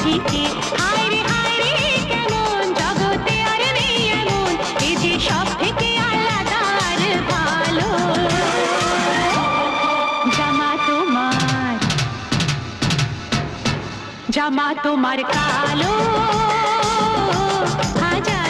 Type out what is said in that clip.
মাঝিকে হায়রে হায়রে কেমন জগতে আর নেই এমন এ যে সব থেকে আলাদা আর ভালো জামা তোমার জামা তোমার কালো হাজার